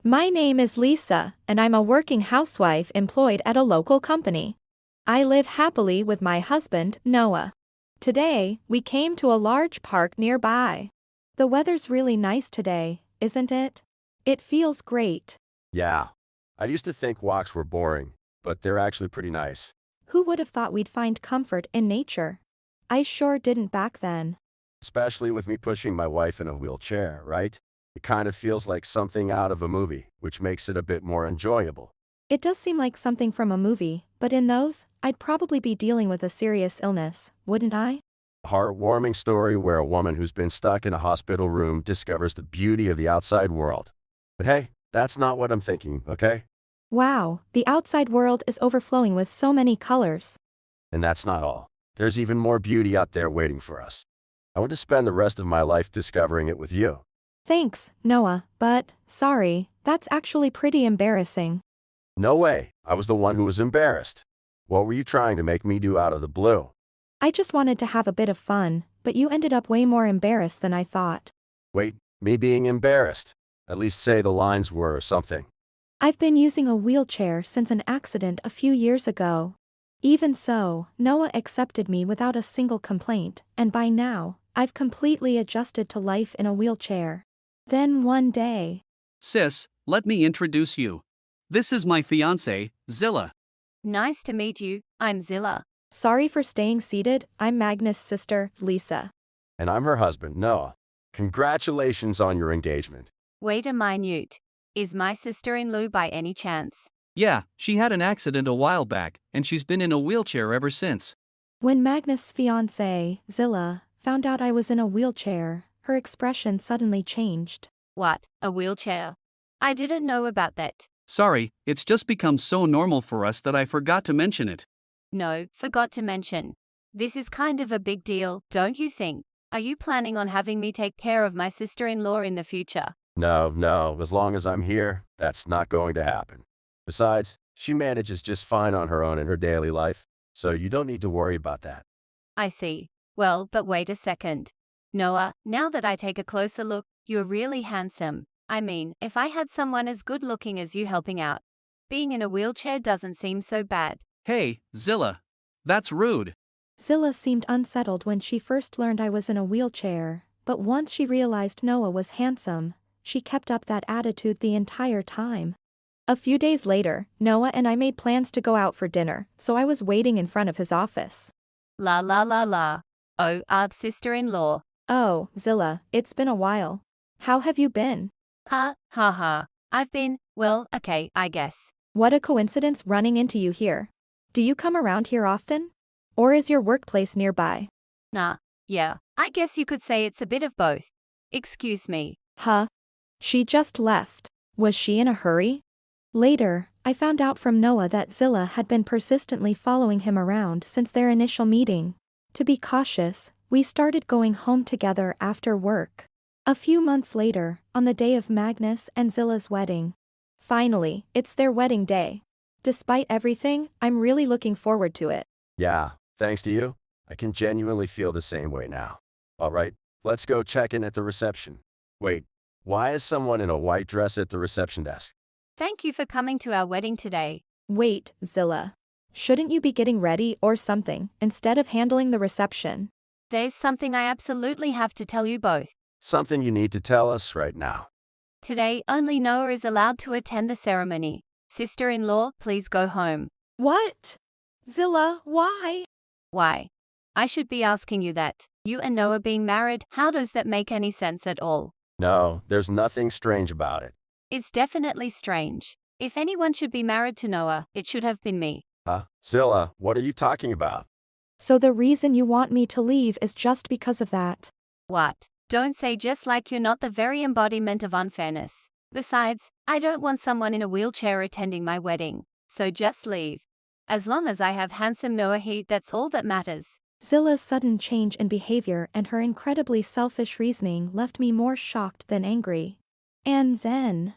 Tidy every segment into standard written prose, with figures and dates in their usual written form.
My name is Lisa, and I'm a working housewife employed at a local company. I live happily with my husband, Noah. Today, we came to a large park nearby. The weather's really nice today, isn't it? It feels great. Yeah. I used to think walks were boring, but they're actually pretty nice. Who would have thought we'd find comfort in nature? I sure didn't back then. Especially with me pushing my wife in a wheelchair, right? It kind of feels like something out of a movie, which makes it a bit more enjoyable. It does seem like something from a movie, but in those, I'd probably be dealing with a serious illness, wouldn't I? A heartwarming story where a woman who's been stuck in a hospital room discovers the beauty of the outside world. But hey, that's not what I'm thinking, okay? Wow, the outside world is overflowing with so many colors. And that's not all. There's even more beauty out there waiting for us. I want to spend the rest of my life discovering it with you. Thanks, Noah, but, sorry, that's actually pretty embarrassing. No way, I was the one who was embarrassed. What were you trying to make me do out of the blue? I just wanted to have a bit of fun, but you ended up way more embarrassed than I thought. Wait, me being embarrassed? At least say the lines were or something. I've been using a wheelchair since an accident a few years ago. Even so, Noah accepted me without a single complaint, and by now, I've completely adjusted to life in a wheelchair. Then one day. Sis, let me introduce you. This is my fiancée, Zilla. Nice to meet you, I'm Zilla. Sorry for staying seated, I'm Magnus' sister, Lisa. And I'm her husband, Noah. Congratulations on your engagement. Wait a minute. Is my sister-in-law by any chance? Yeah, she had an accident a while back, and she's been in a wheelchair ever since. When Magnus' fiancée, Zilla, found out I was in a wheelchair, her expression suddenly changed. What, a wheelchair? I didn't know about that. Sorry, it's just become so normal for us that I forgot to mention it. No, forgot to mention. This is kind of a big deal, don't you think? Are you planning on having me take care of my sister-in-law in the future? No, as long as I'm here, that's not going to happen. Besides, she manages just fine on her own in her daily life, so you don't need to worry about that. I see. Well, but wait a second. Noah, now that I take a closer look, you're really handsome. I mean, if I had someone as good looking as you helping out, being in a wheelchair doesn't seem so bad. Hey, Zilla. That's rude. Zilla seemed unsettled when she first learned I was in a wheelchair, but once she realized Noah was handsome, she kept up that attitude the entire time. A few days later, Noah and I made plans to go out for dinner, so I was waiting in front of his office. La la la la. Oh, our sister-in-law. Oh, Zilla, it's been a while. How have you been? Ha, ha ha. I've been, well, okay, I guess. What a coincidence running into you here. Do you come around here often? Or is your workplace nearby? Nah, yeah, I guess you could say it's a bit of both. Excuse me. Huh? She just left. Was she in a hurry? Later, I found out from Noah that Zilla had been persistently following him around since their initial meeting. To be cautious, we started going home together after work. A few months later, on the day of Magnus and Zilla's wedding. Finally, it's their wedding day. Despite everything, I'm really looking forward to it. Yeah, thanks to you, I can genuinely feel the same way now. All right, let's go check in at the reception. Wait, why is someone in a white dress at the reception desk? Thank you for coming to our wedding today. Wait, Zilla. Shouldn't you be getting ready or something instead of handling the reception? There's something I absolutely have to tell you both. Something you need to tell us right now. Today, only Noah is allowed to attend the ceremony. Sister-in-law, please go home. What? Zilla, why? Why? I should be asking you that. You and Noah being married, how does that make any sense at all? No, there's nothing strange about it. It's definitely strange. If anyone should be married to Noah, it should have been me. Zilla, what are you talking about? So the reason you want me to leave is just because of that? What? Don't say just like you're not the very embodiment of unfairness. Besides, I don't want someone in a wheelchair attending my wedding. So just leave. As long as I have handsome Noah here, that's all that matters. Zilla's sudden change in behavior and her incredibly selfish reasoning left me more shocked than angry. And then...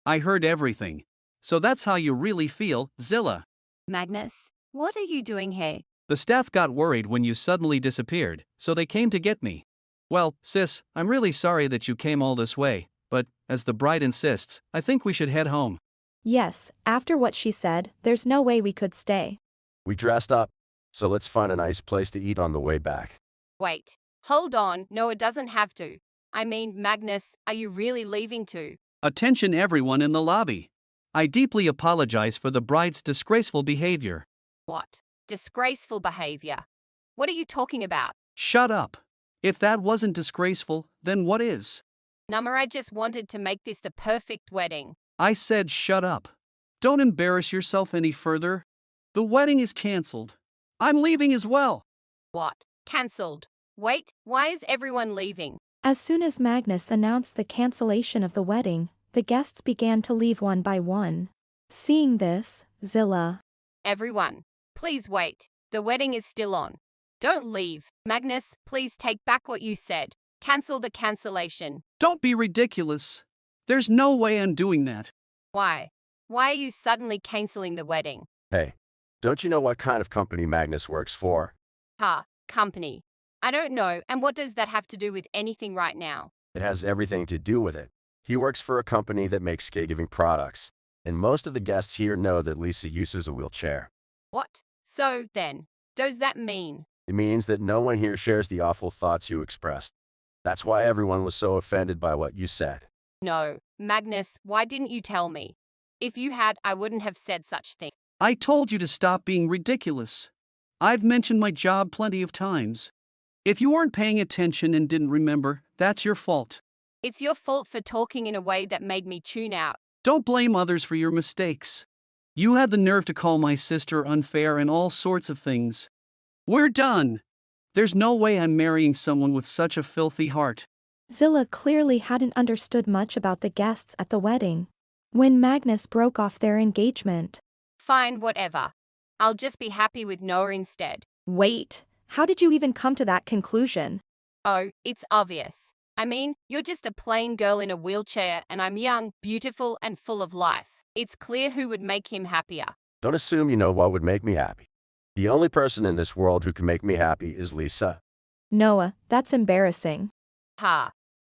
I heard everything. So that's how you really feel, Zilla. Magnus, what are you doing here? The staff got worried when you suddenly disappeared, so they came to get me. Well, sis, I'm really sorry that you came all this way, but, as the bride insists, I think we should head home. Yes, after what she said, there's no way we could stay. We dressed up, so let's find a nice place to eat on the way back. Wait. Hold on, no, it doesn't have to. I mean, Magnus, are you really leaving too? Attention everyone in the lobby. I deeply apologize for the bride's disgraceful behavior. What? Disgraceful behavior. What are you talking about? Shut up. If that wasn't disgraceful, then what is? Nummer, I just wanted to make this the perfect wedding. I said shut up. Don't embarrass yourself any further. The wedding is cancelled. I'm leaving as well. What? Cancelled. Wait, why is everyone leaving? As soon as Magnus announced the cancellation of the wedding, the guests began to leave one by one. Seeing this, Zilla. Everyone, please wait. The wedding is still on. Don't leave. Magnus, please take back what you said. Cancel the cancellation. Don't be ridiculous. There's no way I'm doing that. Why? Why are you suddenly cancelling the wedding? Hey, don't you know what kind of company Magnus works for? Company. I don't know, and what does that have to do with anything right now? It has everything to do with it. He works for a company that makes caregiving products, and most of the guests here know that Lisa uses a wheelchair. What? So then, does that mean? It means that no one here shares the awful thoughts you expressed. That's why everyone was so offended by what you said. No. Magnus, why didn't you tell me? If you had, I wouldn't have said such things. I told you to stop being ridiculous. I've mentioned my job plenty of times. If you weren't paying attention and didn't remember, that's your fault. It's your fault for talking in a way that made me tune out. Don't blame others for your mistakes. You had the nerve to call my sister unfair and all sorts of things. We're done. There's no way I'm marrying someone with such a filthy heart. Zilla clearly hadn't understood much about the guests at the wedding. When Magnus broke off their engagement. Fine, whatever. I'll just be happy with Noah instead. Wait, how did you even come to that conclusion? Oh, it's obvious. I mean, you're just a plain girl in a wheelchair and I'm young, beautiful, and full of life. It's clear who would make him happier. Don't assume you know what would make me happy. The only person in this world who can make me happy is Lisa. Noah, that's embarrassing.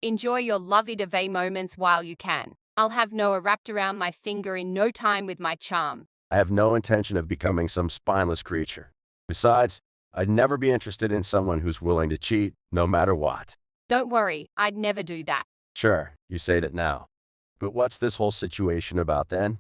Enjoy your lovey-dovey moments while you can. I'll have Noah wrapped around my finger in no time with my charm. I have no intention of becoming some spineless creature. Besides, I'd never be interested in someone who's willing to cheat, no matter what. Don't worry, I'd never do that. Sure, you say that now. But what's this whole situation about then?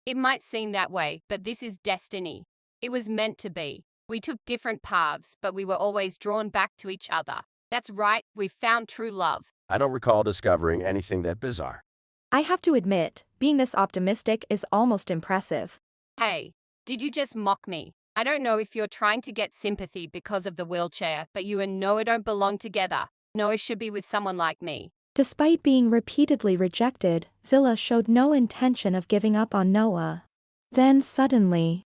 It might seem that way, but this is destiny. It was meant to be. We took different paths, but we were always drawn back to each other. That's right, we found true love. I don't recall discovering anything that bizarre. I have to admit, being this optimistic is almost impressive. Hey, did you just mock me? I don't know if you're trying to get sympathy because of the wheelchair, but you and Noah don't belong together. Noah should be with someone like me. Despite being repeatedly rejected, Zilla showed no intention of giving up on Noah. Then suddenly,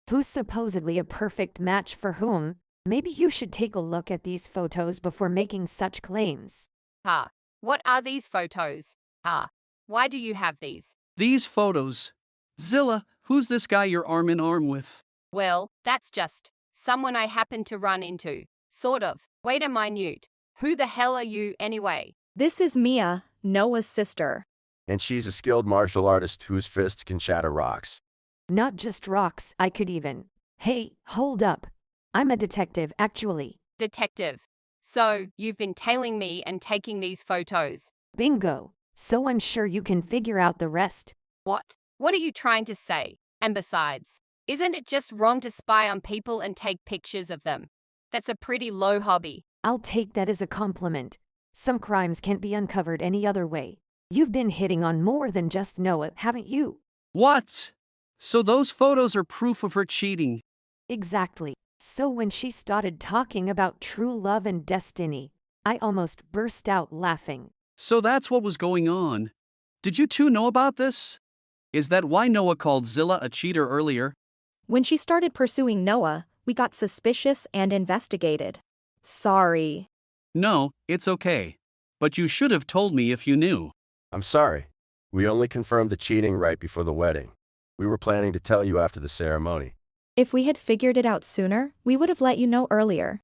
who's supposedly a perfect match for whom? Maybe you should take a look at these photos before making such claims. What are these photos? Why do you have these? These photos. Zilla, who's this guy you're arm in arm with? Well, that's just someone I happened to run into. Sort of. Wait a minute. Who the hell are you anyway? this is Mia, Noah's sister. And she's a skilled martial artist whose fists can shatter rocks. Not just rocks, I could even. Hey, hold up. I'm a detective, actually. Detective. So, you've been tailing me and taking these photos. Bingo. So I'm sure you can figure out the rest. What? What are you trying to say? And besides, isn't it just wrong to spy on people and take pictures of them? That's a pretty low hobby. I'll take that as a compliment. Some crimes can't be uncovered any other way. You've been hitting on more than just Noah, haven't you? What? So those photos are proof of her cheating? Exactly. So when she started talking about true love and destiny, I almost burst out laughing. So that's what was going on. Did you two know about this? Is that why Noah called Zilla a cheater earlier? When she started pursuing Noah, we got suspicious and investigated. Sorry. No, it's okay. But you should have told me if you knew. I'm sorry. We only confirmed the cheating right before the wedding. We were planning to tell you after the ceremony. If we had figured it out sooner, we would have let you know earlier.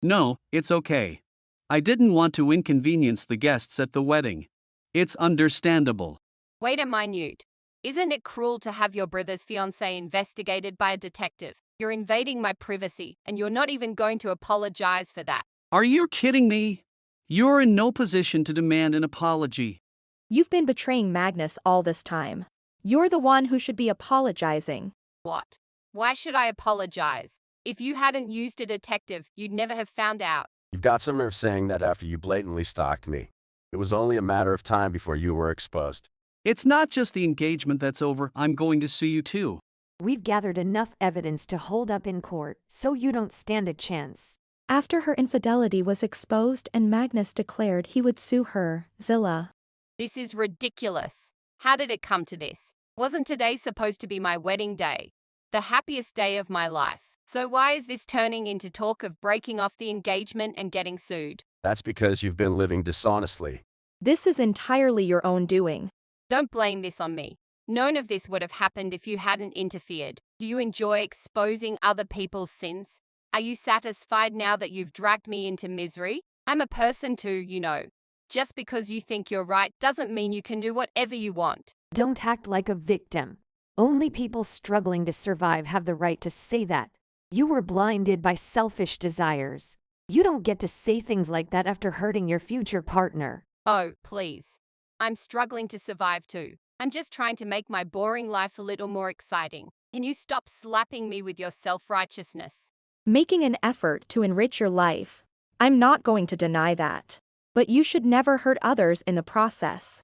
No, it's okay. I didn't want to inconvenience the guests at the wedding. It's understandable. Wait a minute. Isn't it cruel to have your brother's fiancé investigated by a detective? You're invading my privacy, and you're not even going to apologize for that. Are you kidding me? You're in no position to demand an apology. You've been betraying Magnus all this time. You're the one who should be apologizing. What? Why should I apologize? If you hadn't used a detective, you'd never have found out. You've got some nerve saying that after you blatantly stalked me. It was only a matter of time before you were exposed. It's not just the engagement that's over, I'm going to sue you too. We've gathered enough evidence to hold up in court, so you don't stand a chance. After her infidelity was exposed and Magnus declared he would sue her, Zilla. This is ridiculous. How did it come to this? Wasn't today supposed to be my wedding day? The happiest day of my life. So why is this turning into talk of breaking off the engagement and getting sued? That's because you've been living dishonestly. This is entirely your own doing. Don't blame this on me. None of this would have happened if you hadn't interfered. Do you enjoy exposing other people's sins? Are you satisfied now that you've dragged me into misery? I'm a person too, you know. Just because you think you're right doesn't mean you can do whatever you want. Don't act like a victim. Only people struggling to survive have the right to say that. You were blinded by selfish desires. You don't get to say things like that after hurting your future partner. Oh, please. I'm struggling to survive too. I'm just trying to make my boring life a little more exciting. Can you stop slapping me with your self-righteousness? Making an effort to enrich your life. I'm not going to deny that. But you should never hurt others in the process.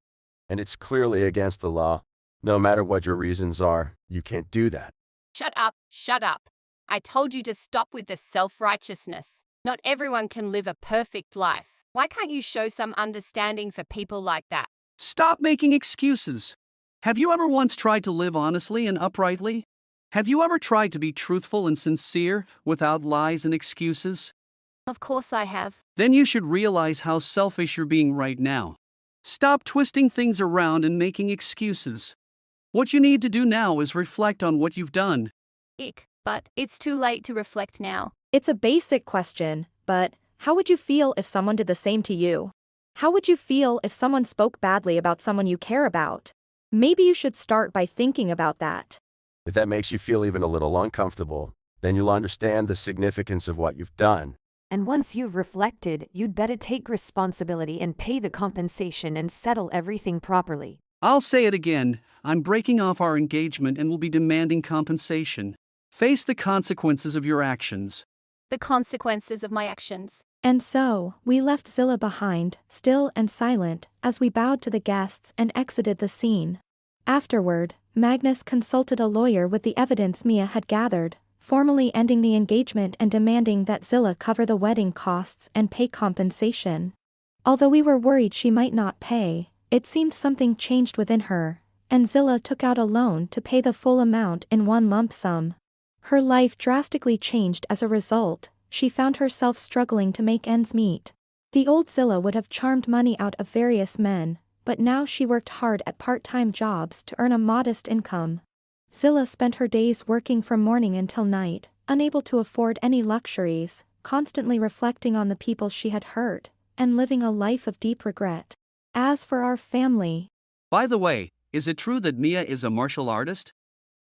And it's clearly against the law. No matter what your reasons are, you can't do that. Shut up, shut up. I told you to stop with the self-righteousness. Not everyone can live a perfect life. Why can't you show some understanding for people like that? Stop making excuses. Have you ever once tried to live honestly and uprightly? Have you ever tried to be truthful and sincere without lies and excuses? Of course I have. Then you should realize how selfish you're being right now. Stop twisting things around and making excuses. What you need to do now is reflect on what you've done. But it's too late to reflect now. It's a basic question, but how would you feel if someone did the same to you? How would you feel if someone spoke badly about someone you care about? Maybe you should start by thinking about that. If that makes you feel even a little uncomfortable, then you'll understand the significance of what you've done. And once you've reflected, you'd better take responsibility and pay the compensation and settle everything properly. I'll say it again. I'm breaking off our engagement and will be demanding compensation. Face the consequences of your actions. The consequences of my actions. And so, we left Zilla behind, still and silent, as we bowed to the guests and exited the scene. Afterward, Magnus consulted a lawyer with the evidence Mia had gathered, formally ending the engagement and demanding that Zilla cover the wedding costs and pay compensation. Although we were worried she might not pay, it seemed something changed within her, and Zilla took out a loan to pay the full amount in one lump sum. Her life drastically changed as a result. She found herself struggling to make ends meet. The old Zilla would have charmed money out of various men, but now she worked hard at part-time jobs to earn a modest income. Zilla spent her days working from morning until night, unable to afford any luxuries, constantly reflecting on the people she had hurt, and living a life of deep regret. As for our family... By the way, is it true that Mia is a martial artist?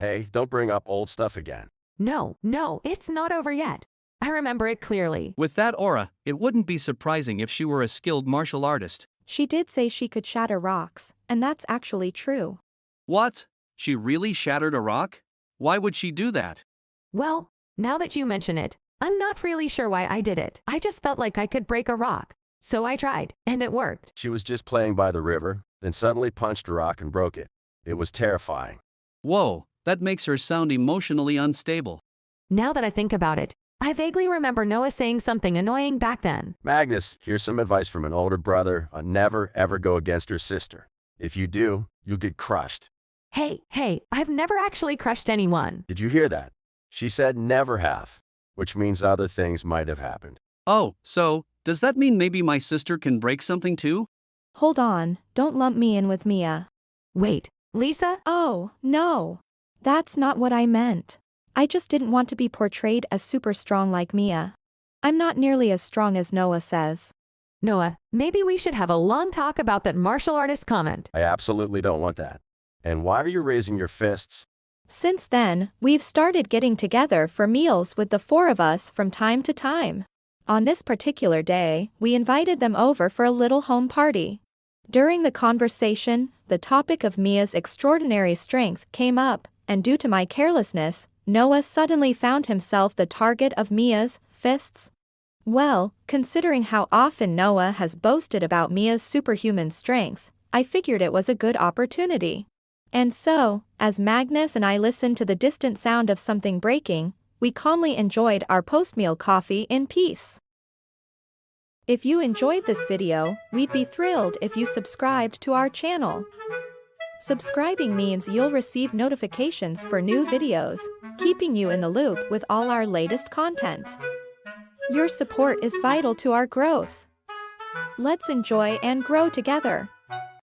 Hey, don't bring up old stuff again. No, it's not over yet. I remember it clearly. With that aura, it wouldn't be surprising if she were a skilled martial artist. She did say she could shatter rocks, and that's actually true. What? She really shattered a rock? Why would she do that? Well, now that you mention it, I'm not really sure why I did it. I just felt like I could break a rock. So I tried, and it worked. She was just playing by the river, then suddenly punched a rock and broke it. It was terrifying. Whoa, that makes her sound emotionally unstable. Now that I think about it, I vaguely remember Noah saying something annoying back then. Magnus, here's some advice from an older brother on never ever go against your sister. If you do, you'll get crushed. Hey, I've never actually crushed anyone. Did you hear that? She said never have, which means other things might have happened. Oh, so, does that mean maybe my sister can break something too? Hold on, don't lump me in with Mia. Wait, Lisa? Oh, no. That's not what I meant. I just didn't want to be portrayed as super strong like Mia. I'm not nearly as strong as Noah says. Noah, maybe we should have a long talk about that martial artist comment. I absolutely don't want that. And why are you raising your fists? Since then, we've started getting together for meals with the four of us from time to time. On this particular day, we invited them over for a little home party. During the conversation, the topic of Mia's extraordinary strength came up, and due to my carelessness, Noah suddenly found himself the target of Mia's fists. Well, considering how often Noah has boasted about Mia's superhuman strength, I figured it was a good opportunity. And so, as Magnus and I listened to the distant sound of something breaking, we calmly enjoyed our post-meal coffee in peace. If you enjoyed this video, we'd be thrilled if you subscribed to our channel. Subscribing means you'll receive notifications for new videos, keeping you in the loop with all our latest content. Your support is vital to our growth. Let's enjoy and grow together.